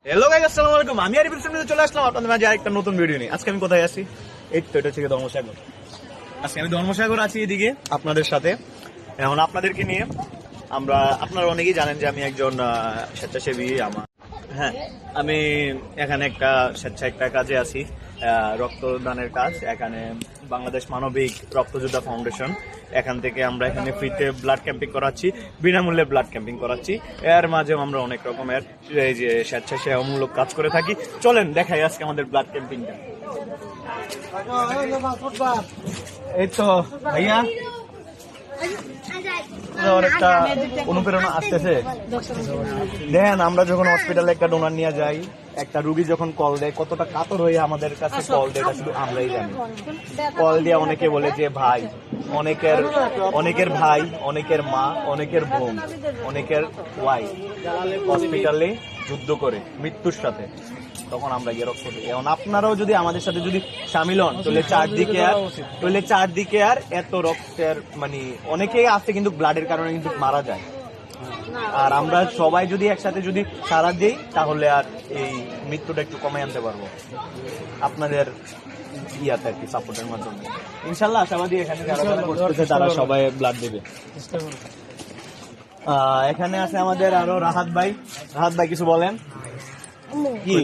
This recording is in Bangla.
হ্যালো গাইস, আসসালামু আলাইকুম। আমি আরিফুল ইসলাম চলে আসলাম আপনাদের মাঝে আরেকটা নতুন ভিডিও নিয়ে। আজকে আমি কোথায় আছি? এই তো এটা হচ্ছে ধর্মসাগর। আজকে আমি ধর্মসাগর আছি এদিকে আপনাদের সাথে। এখন আপনাদেরকে নিয়ে আপনারা অনেকেই জানেন যে আমি একজন স্বেচ্ছাসেবী। হ্যাঁ, আমি এখানে একটা কাজে আছি, রক্তদানের কাজ। এখানে বাংলাদেশ মানবিক রক্তযোদ্ধা ফাউন্ডেশন, এখান থেকে আমরা এখানে ফ্রিতে ব্লাড ক্যাম্পিং করাচ্ছি, বিনামূল্যে ব্লাড ক্যাম্পিং করাচ্ছি। এর মাঝেও আমরা অনেক রকমের এই যে স্বেচ্ছাসেবামূলক কাজ করে থাকি। চলেন দেখাই আজকে আমাদের ব্লাড ক্যাম্পিংটা। এই তো ভাইয়া একটা অনুপ্রেরণা আসতেছে। দেখেন, আমরা যখন হসপিটালে একটা ডোনার নিয়ে যাই, একটা রুগী যখন কল দেয়, কতটা কাতর হয়ে আমাদের কাছে কল দেয় শুধু আমরাই জানি। কল দিয়ে অনেকে বলে যে ভাই, অনেকের ভাই, অনেকের মা, অনেকের বোন, অনেকের ওয়াইফ হসপিটালে যুদ্ধ করে মৃত্যুর সাথে, তখন আমরা গিয়ে রক্ত দিই। এখন আপনারাও যদি আমাদের সাথে যদি সামিল হন, তাহলে চারদিকে আর এত রক্তের মানে অনেকেই আছে কিন্তু ব্লাডের কারণে কিন্তু মারা যায়। আর আমরা সবাই যদি একসাথে যদি সারা দিই, তাহলে আর এই মৃত্যুটা একটু কমে আনতে পারবো আপনাদের ইয়াতে আর কি, সাপোর্টের মাধ্যমে। ইনশাল্লাহ আশাবাদী এখানে যারা করতেছে তারা সবাই ব্লাড দেবে। এখানে আছে আমাদের আরো রাহাত ভাই। রাহাত ভাই কিছু বলেন। কি